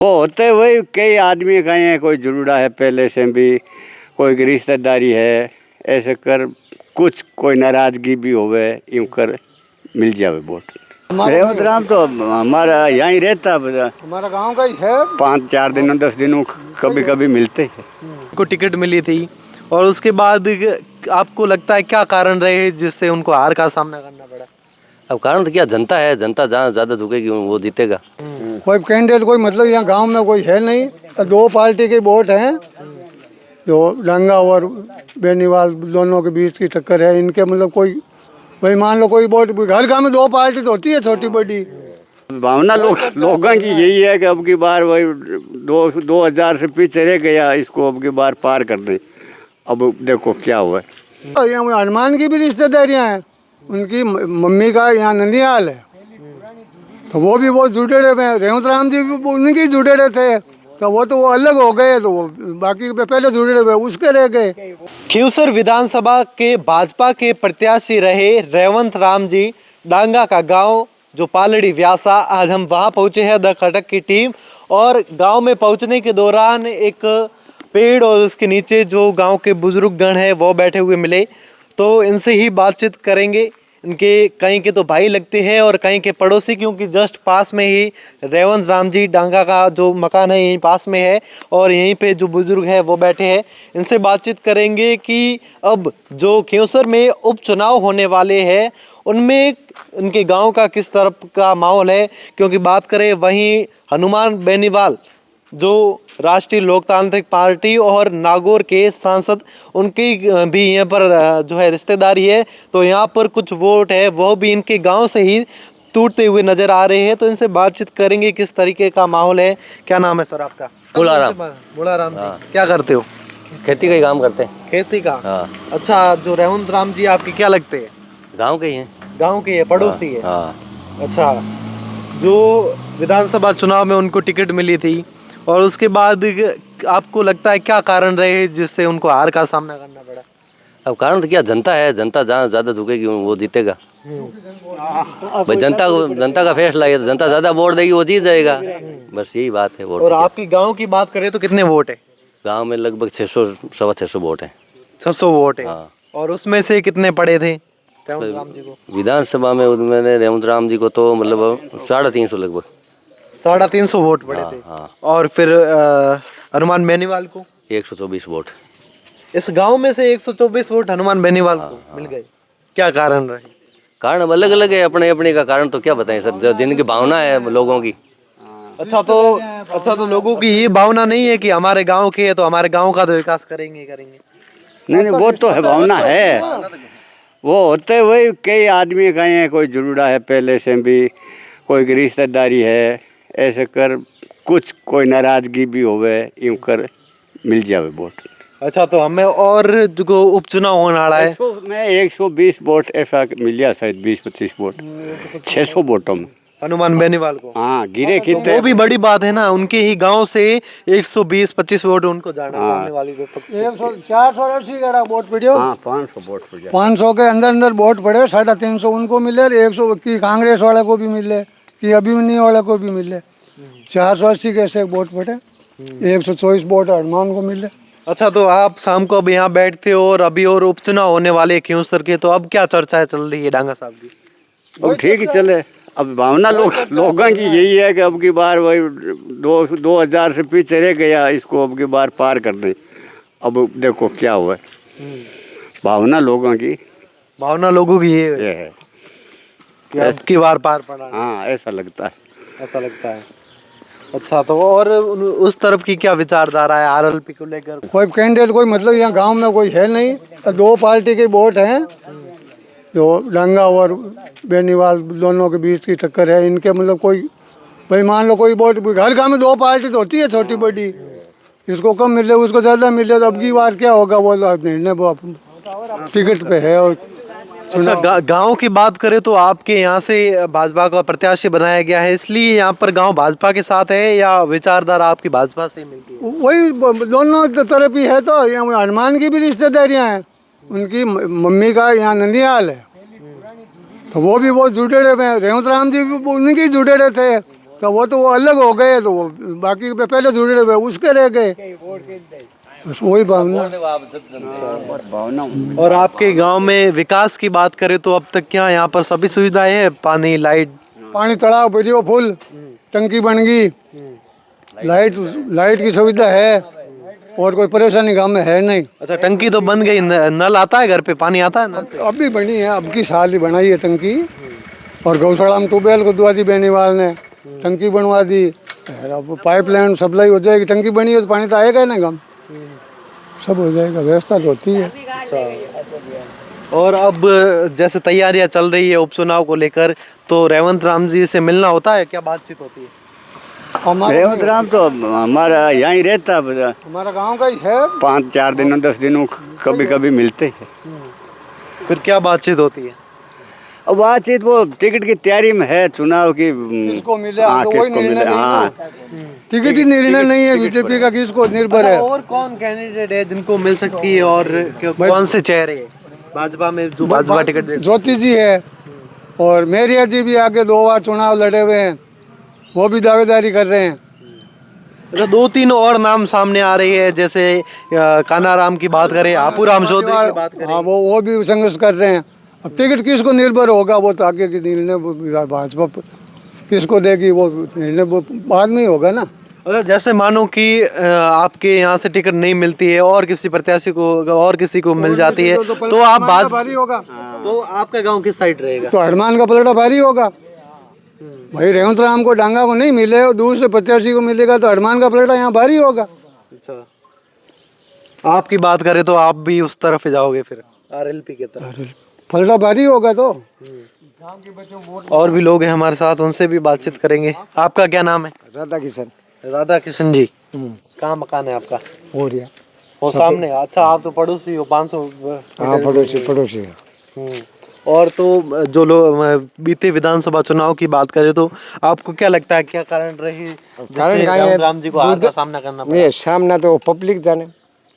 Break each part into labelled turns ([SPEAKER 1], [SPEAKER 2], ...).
[SPEAKER 1] वो होते वही कई आदमी कहे हैं, कोई जुड़ा है पहले से भी, कोई की रिश्तेदारी है, ऐसे कर कुछ कोई नाराजगी भी होवे यूं कर मिल जावे वोट। रेवत राम तो हमारा यहीं रहता,
[SPEAKER 2] हमारा गांव का ही है।
[SPEAKER 1] 5-4 दिनों 10 दिनों कभी कभी मिलते हैं।
[SPEAKER 3] को टिकट मिली थी और उसके बाद आपको लगता है क्या कारण रहे जिससे उनको हार का सामना करना पड़ा?
[SPEAKER 4] अब कारण तो क्या, जनता है, जनता जहाँ ज़्यादा झुकेगी वो जीतेगा।
[SPEAKER 2] कोई कैंडिडेट कोई मतलब यहाँ गांव में कोई है नहीं, तो दो पार्टी के वोट हैं, जो डांगा और बेनीवाल दोनों के बीच की टक्कर है। इनके मतलब कोई भाई मान लो कोई वोट, हर गांव में दो पार्टी तो होती है छोटी बड़ी।
[SPEAKER 1] भावना लोगों की यही है कि अब की बार वही 2000 से पीछे रह गया, इसको अब की बार पार कर दे। अब देखो क्या हुआ।
[SPEAKER 2] यहाँ हनुमान की भी रिश्तेदारियाँ हैं, उनकी मम्मी का यहाँ नंदियाल है, तो वो भी बहुत जुड़े रहे। रेवत राम जी भी उनके जुड़े रहे थे, तो वो अलग हो गए, तो वो बाकी पहले जुड़े रहे उसके रह गए।
[SPEAKER 3] खींवसर विधानसभा के भाजपा के प्रत्याशी रहे रेवंत राम जी डांगा का गांव जो पालड़ी व्यासा, आज हम वहां पहुंचे हैं द खटक की टीम। और गांव में पहुंचने के दौरान एक पेड़ और उसके नीचे जो गांव के बुजुर्ग गण हैं वो बैठे हुए मिले, तो इनसे ही बातचीत करेंगे। इनके कहीं के तो भाई लगते हैं और कहीं के पड़ोसी, क्योंकि जस्ट पास में ही रेवंत राम जी डांगा का जो मकान है यहीं पास में है और यहीं पे जो बुजुर्ग है वो बैठे हैं। इनसे बातचीत करेंगे कि अब जो खींवसर में उपचुनाव होने वाले हैं उनमें उनके गांव का किस तरह का माहौल है। क्योंकि बात करें वहीं हनुमान बेनीवाल जो राष्ट्रीय लोकतांत्रिक पार्टी और नागौर के सांसद, उनकी भी यहाँ पर जो है रिश्तेदारी है, तो यहाँ पर कुछ वोट है वो भी इनके गांव से ही टूटते हुए नजर आ रहे हैं। तो इनसे बातचीत करेंगे किस तरीके का माहौल है। क्या नाम है सर आपका?
[SPEAKER 4] बुलाराम।
[SPEAKER 3] बुलाराम जी, क्या करते हो?
[SPEAKER 4] खेती का ही काम करते हैं।
[SPEAKER 3] खेती का?
[SPEAKER 4] हाँ।
[SPEAKER 3] अच्छा, जो रेवंत राम जी आपके क्या लगते हैं?
[SPEAKER 4] गांव के ही हैं।
[SPEAKER 3] गांव के है, पड़ोसी है?
[SPEAKER 4] हाँ।
[SPEAKER 3] अच्छा, जो विधानसभा चुनाव में उनको टिकट मिली थी और उसके बाद आपको लगता है क्या कारण रहे जिससे उनको हार का सामना करना पड़ा?
[SPEAKER 4] अब कारण तो क्या, जनता है, जनता जहाँ ज़्यादा झुकेगी वो जीतेगा। भाई जनता का फैसला है, जनता ज़्यादा वोट देगी वो जीत जाएगा, बस यही बात है। वोट
[SPEAKER 3] और आपकी गांव की बात करें तो कितने वोट है?
[SPEAKER 4] गांव में लगभग 600 सवा 600 वोट हैं।
[SPEAKER 3] 600 वोट है।
[SPEAKER 4] हाँ।
[SPEAKER 3] और उसमें से कितने पड़े थे रेवंत राम जी को?
[SPEAKER 4] विधानसभा में मैंने रेवंत राम जी को तो मतलब 350 लगभग
[SPEAKER 3] 350 वोट पड़े थे।
[SPEAKER 4] हाँ।
[SPEAKER 3] और फिर हनुमान बेनीवाल को
[SPEAKER 4] 124 वोट।
[SPEAKER 3] इस गांव में से 124 वोट हनुमान बेनीवाल को मिल गए। क्या कारण रहे?
[SPEAKER 4] कारण अब अलग अलग है, अपने अपने का कारण तो क्या बताएं सर, जिनकी भावना है लोगों की।
[SPEAKER 3] अच्छा तो लोगों की ये भावना नहीं है कि हमारे गांव के है तो हमारे गांव का तो विकास करेंगे।
[SPEAKER 1] नहीं वो तो है, भावना है। वो होते वही कई आदमी कहे हैं, कोई जुड़ा है पहले से भी, कोई की रिश्तेदारी है, ऐसे कर कुछ कोई नाराजगी भी होवे यूं कर मिल जावे वोट।
[SPEAKER 3] अच्छा, तो हमें और जो उपचुनाव होने वाला है
[SPEAKER 1] 120 वोट ऐसा मिलिया, शायद 20-25 वोट 600 वोटों में
[SPEAKER 3] हनुमान बेनीवाल को।
[SPEAKER 1] हाँ गिरे कितने।
[SPEAKER 3] वो भी बड़ी बात है ना, उनके ही गांव से 120-25 वोट उनको जाना सामने वाली विपक्ष को।
[SPEAKER 2] 480 का वोट पड़े।
[SPEAKER 1] हाँ 500 वोट पड़ जाए।
[SPEAKER 2] 500 के अंदर वोट पड़े, 350 उनको मिले, 100 की कांग्रेस वाले को भी मिले, कि अभिमन्यु वाले को भी मिले। 480 के ऐसे वोट पड़े, 124 वोट हनुमान को मिले।
[SPEAKER 3] अच्छा, तो आप शाम को अब यहाँ बैठते हो और अभी और उपचुनाव होने वाले खींवसर के, तो अब क्या चर्चा चल रही है डांगा साहब की?
[SPEAKER 1] अब ठीक ही चले। अब भावना लोगों की यही है कि अब की बार वही 2000 से पीछे रह गया, इसको अब की बार पार कर दे। अब देखो क्या हुआ। भावना लोगों की
[SPEAKER 3] ये
[SPEAKER 1] है
[SPEAKER 3] कि अब की बार पार पड़ा।
[SPEAKER 1] हाँ ऐसा लगता है।
[SPEAKER 3] ऐसा लगता है। अच्छा, तो और उस तरफ की क्या विचारधारा है आरएलपी को लेकर?
[SPEAKER 2] कोई कैंडिडेट कोई मतलब यहाँ गांव में कोई है नहीं, तो दो पार्टी के वोट हैं, जो डांगा और बेनीवाल दोनों के बीच की टक्कर है। इनके मतलब कोई भाई मान लो कोई वोट, हर गांव में दो पार्टी तो होती है छोटी बड़ी, इसको कम मिले उसको ज़्यादा मिले, तो अब की बार क्या होगा वो निर्णय वो टिकट पे है। और
[SPEAKER 3] अच्छा, गांव की बात करें तो आपके यहाँ से भाजपा का प्रत्याशी बनाया गया है, इसलिए यहाँ पर गांव भाजपा के साथ है या विचारधारा आपकी भाजपा से मिलती है?
[SPEAKER 2] वही दोनों तरफ ही है। तो यहाँ हनुमान की भी रिश्तेदारियाँ हैं, उनकी मम्मी का यहाँ नंदियाल है, तो वो भी बहुत जुड़े रहे। रेवत राम जी भी उनके जुड़े रहे थे, तो वो अलग हो गए, तो वो बाकी पे पहले जुड़े हुए उसके रह गए, बस वही भावना।
[SPEAKER 1] भावना
[SPEAKER 3] और आपके गांव में विकास की बात करें तो अब तक क्या यहाँ पर सभी सुविधाएं हैं, पानी, लाइट?
[SPEAKER 2] पानी तालाब भरियो फुल, टंकी बन गई, लाइट की सुविधा है, और कोई परेशानी गांव में है नहीं।
[SPEAKER 3] अच्छा, टंकी तो बन गई, नल आता है घर पे, पानी आता है नल से?
[SPEAKER 2] अब भी बनी है, अब की साल ही बनाई है टंकी, और गौशाला में ट्यूबवेल को दुआ दी बेनीवाल ने, टंकी बनवा दी, अब पाइपलाइन सप्लाई हो जाएगी, टंकी बनी है तो पानी तो आएगा ही ना गाँव, सब हो जाएगा, व्यवस्था तो होती है।
[SPEAKER 3] और अब जैसे तैयारियां चल रही है उपचुनाव को लेकर, तो रेवंत राम जी से मिलना होता है, क्या बातचीत होती है?
[SPEAKER 1] रेवंत राम तो हमारा यहाँ ही रहता है,
[SPEAKER 2] हमारा गांव का ही है।
[SPEAKER 1] 5-4 दिनों 10 दिनों कभी कभी मिलते हैं।
[SPEAKER 3] फिर क्या बातचीत होती है?
[SPEAKER 1] अब बातचीत वो टिकट की तैयारी में है, चुनाव की।
[SPEAKER 2] किसको मिले,
[SPEAKER 1] हाँ,
[SPEAKER 2] तो वही
[SPEAKER 1] किसको
[SPEAKER 2] निर्णय
[SPEAKER 1] मिले,
[SPEAKER 2] नहीं
[SPEAKER 1] हाँ।
[SPEAKER 2] ना। टिकट ही निर्णय नहीं है बीजेपी का, किसको निर्भर है।
[SPEAKER 3] और कौन कैंडिडेट है जिनको मिल सकती है, और कौन से चेहरे हैं भाजपा में जो भाजपा टिकट दे?
[SPEAKER 2] ज्योति जी है, और मेरिया जी भी आगे 2 बार चुनाव लड़े हुए हैं, वो भी दावेदारी कर रहे हैं।
[SPEAKER 3] अच्छा, 2-3 और नाम सामने आ रही है, जैसे कानाराम की बात करें, हापूराम चौधरी की बात करें।
[SPEAKER 2] हाँ, वो भी संघर्ष कर रहे हैं। अब टिकट किसको निर्भर होगा, वो तो आगे की निर्णय भाजपा किसको देगी, वो निर्णय बाद में ही होगा ना।
[SPEAKER 3] अच्छा, जैसे मानो कि आपके यहाँ से टिकट नहीं मिलती है और किसी प्रत्याशी को, और किसी को मिल जाती है, तो आप
[SPEAKER 2] भारी होगा,
[SPEAKER 3] तो आपका गांव किस साइड रहेगा?
[SPEAKER 2] तो हनुमान का पलड़ा भारी होगा। भाई रेवंत राम को, डांगा को नहीं मिले और दूसरे प्रत्याशी को मिलेगा, तो हनुमान का पलड़ा यहाँ भारी होगा।
[SPEAKER 3] अच्छा, आपकी बात करें तो आप भी उस तरफ जाओगे फिर, आरएलपी की तरफ?
[SPEAKER 2] पलड़ा भारी होगा तो।
[SPEAKER 3] और भी लोग हैं हमारे साथ, उनसे भी बातचीत करेंगे। आपका क्या नाम है?
[SPEAKER 2] राधा किशन।
[SPEAKER 3] राधा किशन जी, कहाँ मकान है आपका?
[SPEAKER 2] ओरिया।
[SPEAKER 3] वो सामने। अच्छा, आप तो पड़ोसी हो, 500?
[SPEAKER 2] हाँ, पड़ोसी।
[SPEAKER 3] और तो जो लोग बीते विधानसभा चुनाव की बात करें तो आपको क्या लगता है, क्या कारण रही जिससे राम जी को हार का सामना करना पड़ा?
[SPEAKER 2] सामना तो पब्लिक जाने,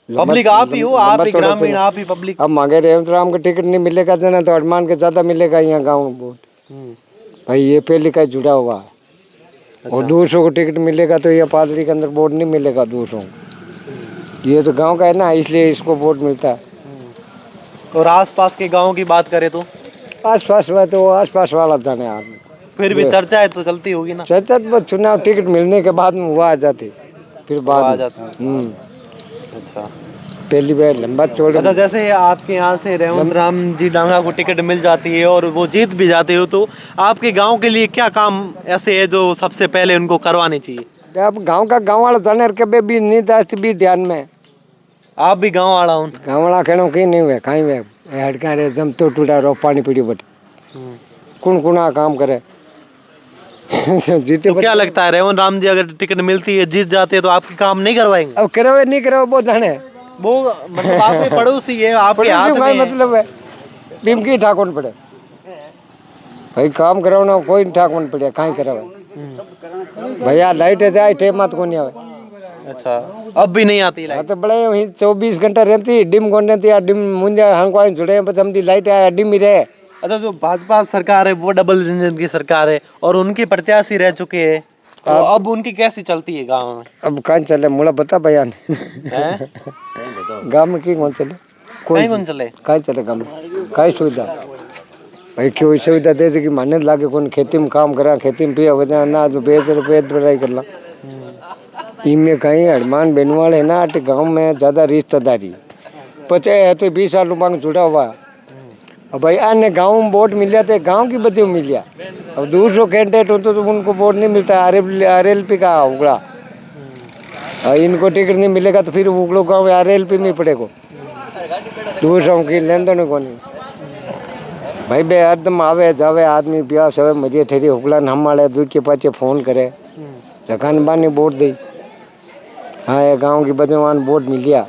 [SPEAKER 3] पब्लिक आप ही हो, आप ही ग्रामीण, आप ही पब्लिक।
[SPEAKER 2] अब मांगे रेवंत राम का टिकट नहीं मिलेगा ना, तो हनुमान के ज्यादा मिलेगा यहाँ गाँव में वोट। भाई ये पहले का जुड़ा हुआ है। और 200 को टिकट मिलेगा तो ये पादरी के अंदर वोट नहीं मिलेगा 200। ये तो गांव का है ना, इसलिए इसको वोट मिलता है।
[SPEAKER 3] और आसपास के गांव की बात करें तो
[SPEAKER 2] आसपास में तो आसपास वाला जाने आदमी,
[SPEAKER 3] फिर भी चर्चा है तो चलती होगी ना?
[SPEAKER 2] चर्चा तो चुनाव टिकट मिलने के बाद में हुआ आ जाती, फिर बाद
[SPEAKER 3] आ
[SPEAKER 2] में।
[SPEAKER 3] जाता है। अच्छा,
[SPEAKER 2] पहली बार लंबा चौड़ा।
[SPEAKER 3] अच्छा, जैसे आपके यहाँ से रेवंत राम जी डांगा को टिकट मिल जाती है और वो जीत भी जाते हो, तो आपके गांव के लिए क्या काम ऐसे है जो सबसे पहले उनको करवाने चाहिए?
[SPEAKER 2] अब गांव का गांव वाला जाने कभी भी नहीं दास भी ध्यान में।
[SPEAKER 3] आप भी गांव वाला हूँ?
[SPEAKER 2] गांव वाला कहना कहीं नहीं हुए, कहीं हुए हड़का रे जम तो टूटा रो पानी पीड़ी बट कौन कुना काम करे। जीते
[SPEAKER 3] तो क्या लगता है रेवंत राम जी अगर टिकट मिलती है, जीत जाते हैं, तो आपके काम नहीं करवाएंगे?
[SPEAKER 2] अब करवे नहीं करवे वो जाने,
[SPEAKER 3] वो मतलब आपके पड़ोसी है, आपके हाथ में है।
[SPEAKER 2] मतलब है बिमकी ठाकुर पड़े भाई काम कराओ ना, कोई ठाकुर पड़े कहीं करावे भैया लाइट जाए टेम मत को नहीं आवे।
[SPEAKER 3] अच्छा, अब भी नहीं आती लाइट?
[SPEAKER 2] तो बड़े वही 24 घंटा रहती, डिम कौन रहती है, डिम मुंजा हंगवा जुड़े बस हम लाइट आया डिम ही रहे।
[SPEAKER 3] अच्छा, जो भाजपा सरकार है वो डबल इंजन की सरकार है और उनके प्रत्याशी रह चुके हैं, तो अब उनकी कैसी चलती है गांव में?
[SPEAKER 2] अब कहाँ चले मुड़ा बता बयान
[SPEAKER 3] हैं?
[SPEAKER 2] गाँव में की कौन चले,
[SPEAKER 3] कहीं कौन चले?
[SPEAKER 2] कहीं चले गाँव में कहीं सुविधा भाई क्यों सुविधा दे कि मान्य लागे कौन खेती में काम करा, खेती में पिया वजह अनाज बेच पेट भराई कर ला। इनमें कहीं हनुमान बेनवाल है ना, गाँव में ज़्यादा रिश्तेदारी 50 है तो 20 साल रुपये जुड़ा हुआ। अब भाई अन्य गाँव में वोट मिल जाते, गाँव की बच्चे मिल गया। अब 200 कैंडिडेट हो तो उनको वोट नहीं मिलता, RLP का उगड़ा। इनको टिकट नहीं मिलेगा तो फिर उगड़ो गाँव RLP में पड़ेगा, 200 की लेन देन को नहीं। भाई बे हरदम आवे जावे आदमी ब्याह सवे मजे ठेरी हुकला हम वाले दूध के पाचे फोन करे जखान बानी वोट दी। हाँ ये गाँव की बदमान वोट मिल गया,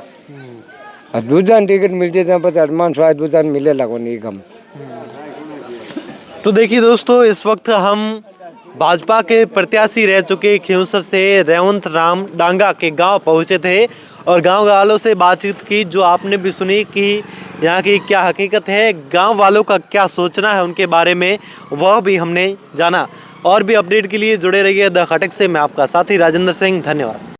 [SPEAKER 2] दूसरा टिकट मिल जाए पता हनुमान स्वाद दूसरा मिले लगो नहीं कम।
[SPEAKER 3] तो देखिए दोस्तों, इस वक्त हम भाजपा के प्रत्याशी रह चुके खियूसर से रेवंत राम डांगा के गांव पहुंचे थे और गांव वालों से बातचीत की, जो आपने भी सुनी कि यहाँ की क्या हकीकत है, गांव वालों का क्या सोचना है उनके बारे में, वह भी हमने जाना। और भी अपडेट के लिए जुड़े रहिए द खटक से। मैं आपका साथी राजेंद्र सिंह, धन्यवाद।